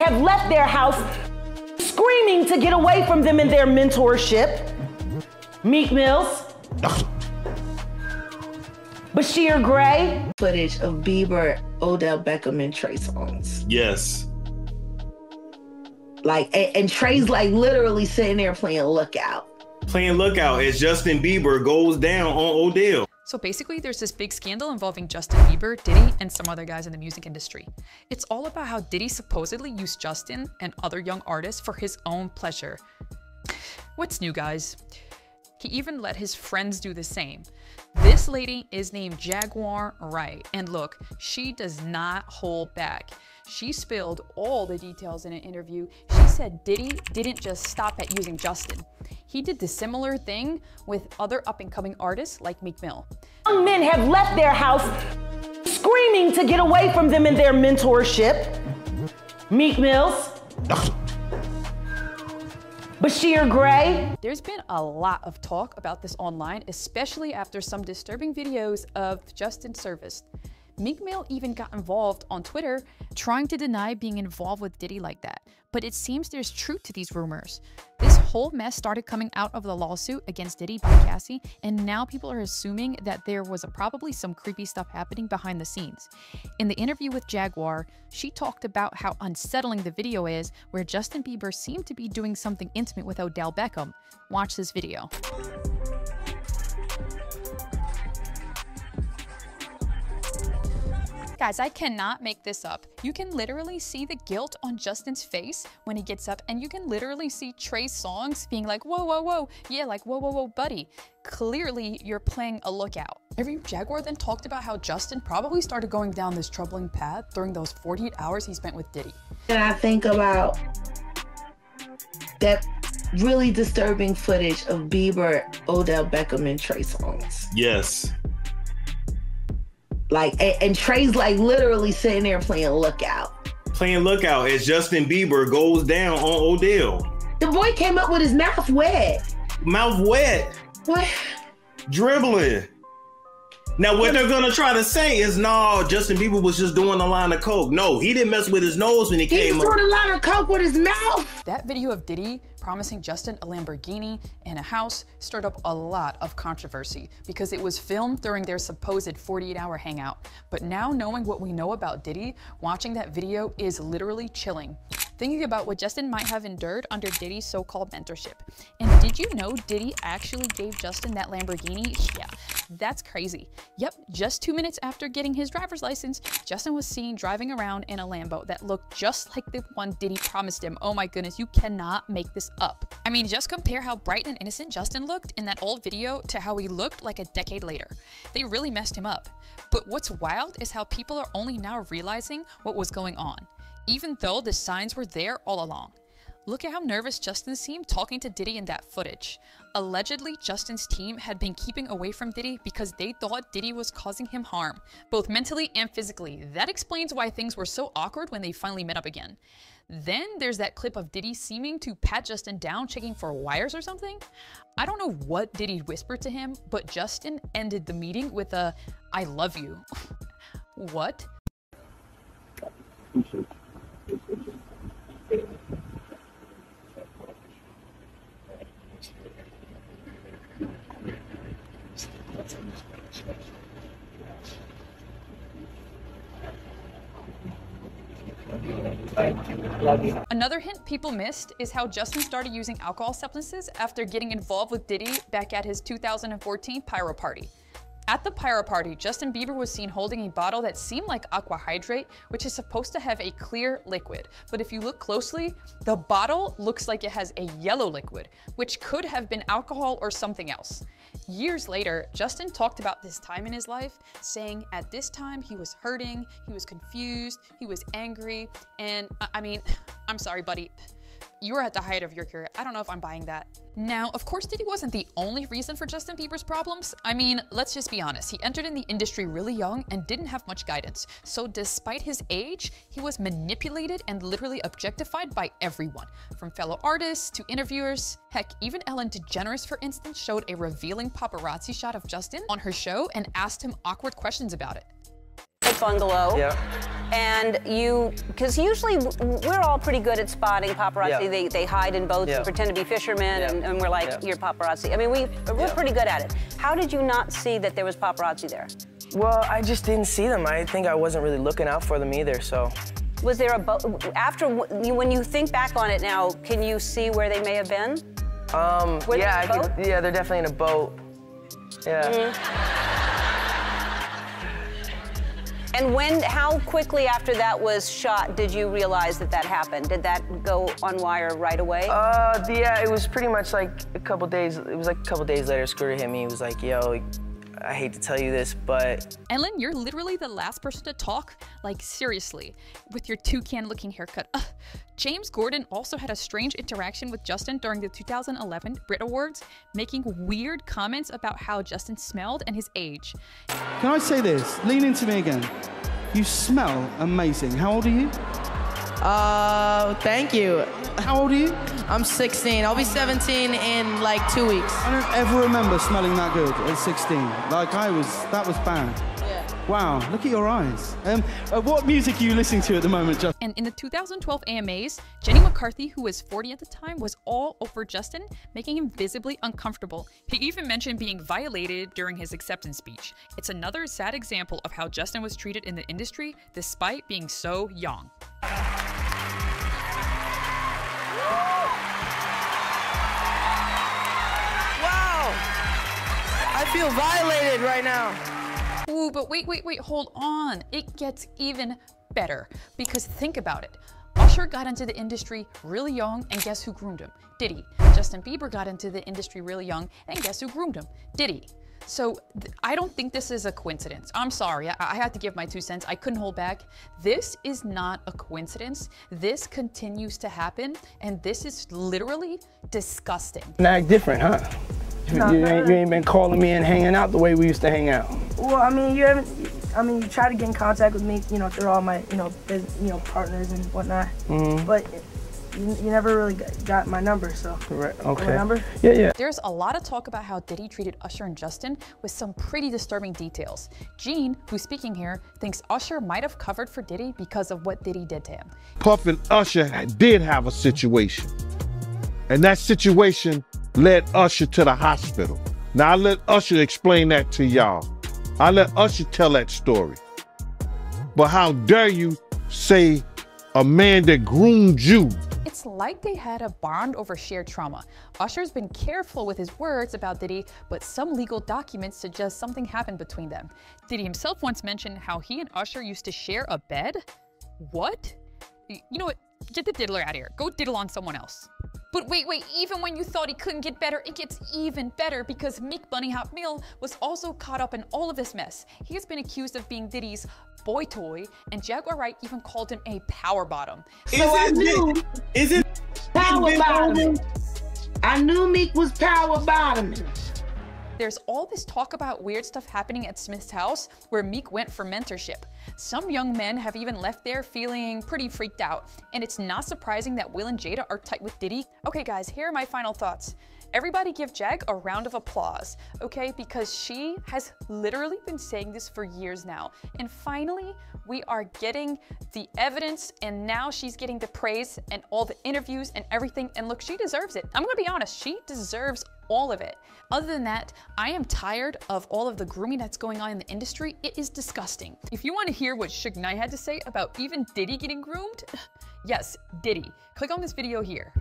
have left their house screaming to get away from them in their mentorship. Meek Mill's, Bashir Gray. Footage of Bieber, Odell Beckham, and Trey Songz. Yes. Like, and Trey's like literally sitting there playing Lookout. Playing Lookout as Justin Bieber goes down on Odell. So basically, there's this big scandal involving Justin Bieber, Diddy, and some other guys in the music industry. It's all about how Diddy supposedly used Justin and other young artists for his own pleasure. What's new, guys? He even let his friends do the same. This lady is named Jaguar Wright, and look, she does not hold back. She spilled all the details in an interview. She said Diddy didn't just stop at using Justin. He did the similar thing with other up-and-coming artists like Meek Mill. Young men have left their house screaming to get away from them in their mentorship. Meek Mill's, Bashir Gray. There's been a lot of talk about this online, especially after some disturbing videos of Justin surfaced. Meek Mill even got involved on Twitter, trying to deny being involved with Diddy like that. But it seems there's truth to these rumors. This whole mess started coming out of the lawsuit against Diddy by Cassie, and now people are assuming that there was probably some creepy stuff happening behind the scenes. In the interview with Jaguar, she talked about how unsettling the video is, where Justin Bieber seemed to be doing something intimate with Odell Beckham. Watch this video. Guys, I cannot make this up. You can literally see the guilt on Justin's face when he gets up, and you can literally see Trey Songz being like, whoa, whoa, whoa. Yeah, like, whoa, whoa, whoa, buddy. Clearly, you're playing a Lookout. Every Jaguar then talked about how Justin probably started going down this troubling path during those 48 hours he spent with Diddy. And I think about that really disturbing footage of Bieber, Odell Beckham, and Trey Songz. Yes. Like, and Trey's like literally sitting there playing Lookout. Playing Lookout as Justin Bieber goes down on Odell. The boy came up with his mouth wet. Mouth wet. What? Dribbling. Now, what they're gonna try to say is, no, Justin Bieber was just doing a line of coke. No, he didn't mess with his nose when he came up. He's doing a line of coke with his mouth. That video of Diddy promising Justin a Lamborghini and a house stirred up a lot of controversy because it was filmed during their supposed 48-hour hangout. But now, knowing what we know about Diddy, watching that video is literally chilling. Thinking about what Justin might have endured under Diddy's so-called mentorship. And did you know Diddy actually gave Justin that Lamborghini? Yeah, that's crazy. Yep, just 2 minutes after getting his driver's license, Justin was seen driving around in a Lambo that looked just like the one Diddy promised him. Oh my goodness, you cannot make this up. I mean, just compare how bright and innocent Justin looked in that old video to how he looked like a decade later. They really messed him up. But what's wild is how people are only now realizing what was going on, even though the signs were there all along. Look at how nervous Justin seemed talking to Diddy in that footage. Allegedly, Justin's team had been keeping away from Diddy because they thought Diddy was causing him harm, both mentally and physically. That explains why things were so awkward when they finally met up again. Then there's that clip of Diddy seeming to pat Justin down, checking for wires or something. I don't know what Diddy whispered to him, but Justin ended the meeting with a, "I love you." What? Another hint people missed is how Justin started using alcohol substances after getting involved with Diddy back at his 2014 Pyro Party. At the Pyro Party, Justin Bieber was seen holding a bottle that seemed like aqua hydrate, which is supposed to have a clear liquid. But if you look closely, the bottle looks like it has a yellow liquid, which could have been alcohol or something else. Years later, Justin talked about this time in his life, saying at this time he was hurting, he was confused, he was angry, and I mean, I'm sorry, buddy. You were at the height of your career. I don't know if I'm buying that. Now, of course, Diddy wasn't the only reason for Justin Bieber's problems. I mean, let's just be honest. He entered in the industry really young and didn't have much guidance. So despite his age, he was manipulated and literally objectified by everyone, from fellow artists to interviewers. Heck, even Ellen DeGeneres, for instance, showed a revealing paparazzi shot of Justin on her show and asked him awkward questions about it. bungalow. Yeah. And because usually we're all pretty good at spotting paparazzi. Yeah. They hide in boats and pretend to be fishermen, and we're like, you're paparazzi. I mean, we're pretty good at it. How did you not see that there was paparazzi there? Well, I just didn't see them. I think I wasn't really looking out for them either, so. Was there a boat, when you think back on it now, can you see where they may have been? Yeah, they're definitely in a boat. Yeah. And how quickly after that was shot did you realize that happened? Did that go on wire right away? Yeah, it was pretty much like a couple days. It was like a couple days later, Scooter hit me. He was like, yo, I hate to tell you this, but... Ellen, you're literally the last person to talk. Like, seriously, with your toucan-looking haircut. James Gordon also had a strange interaction with Justin during the 2011 Brit Awards, making weird comments about how Justin smelled and his age. Can I say this? Lean into me again. You smell amazing. How old are you? Thank you. How old are you? I'm 16. I'll be 17 in like 2 weeks. I don't ever remember smelling that good at 16. Like that was bad. Yeah. Wow, look at your eyes. What music are you listening to at the moment, Justin? And in the 2012 AMAs, Jenny McCarthy, who was 40 at the time, was all over Justin, making him visibly uncomfortable. He even mentioned being violated during his acceptance speech. It's another sad example of how Justin was treated in the industry despite being so young. I feel violated right now. Ooh, but wait, hold on. It gets even better, because think about it. Usher got into the industry really young, and guess who groomed him? Diddy. Justin Bieber got into the industry really young, and guess who groomed him? Diddy. So I don't think this is a coincidence. I'm sorry, I had to give my 2 cents. I couldn't hold back. This is not a coincidence. This continues to happen, and this is literally disgusting. Act different, huh? You ain't been calling me and hanging out the way we used to hang out. Well, I mean, you try to get in contact with me, through all my, partners and whatnot. But you never really got my number, so. Right, okay. My number? Yeah. There's a lot of talk about how Diddy treated Usher and Justin with some pretty disturbing details. Gene, who's speaking here, thinks Usher might have covered for Diddy because of what Diddy did to him. Puff and Usher did have a situation. And that situation led Usher to the hospital. Now I let Usher explain that to y'all. I let Usher tell that story. But how dare you say a man that groomed you? It's like they had a bond over shared trauma. Usher's been careful with his words about Diddy, but some legal documents suggest something happened between them. Diddy himself once mentioned how he and Usher used to share a bed. What? You know what? Get the diddler out of here. Go diddle on someone else. But wait, even when you thought he couldn't get better, it gets even better because Meek Mill was also caught up in all of this mess. He has been accused of being Diddy's boy toy, and Jaguar Wright even called him a power bottom. Is it power bottom? I knew Meek was power bottoming. There's all this talk about weird stuff happening at Smith's house where Meek went for mentorship. Some young men have even left there feeling pretty freaked out, and it's not surprising that Will and Jada are tight with Diddy. Okay guys, here are my final thoughts. Everybody give Jag a round of applause, okay? Because she has literally been saying this for years now. And finally, we are getting the evidence, and now she's getting the praise and all the interviews and everything. And look, she deserves it. I'm gonna be honest, she deserves all of it. Other than that, I am tired of all of the grooming that's going on in the industry. It is disgusting. If you want to hear what Suge Knight had to say about even Diddy getting groomed, yes, Diddy. Click on this video here.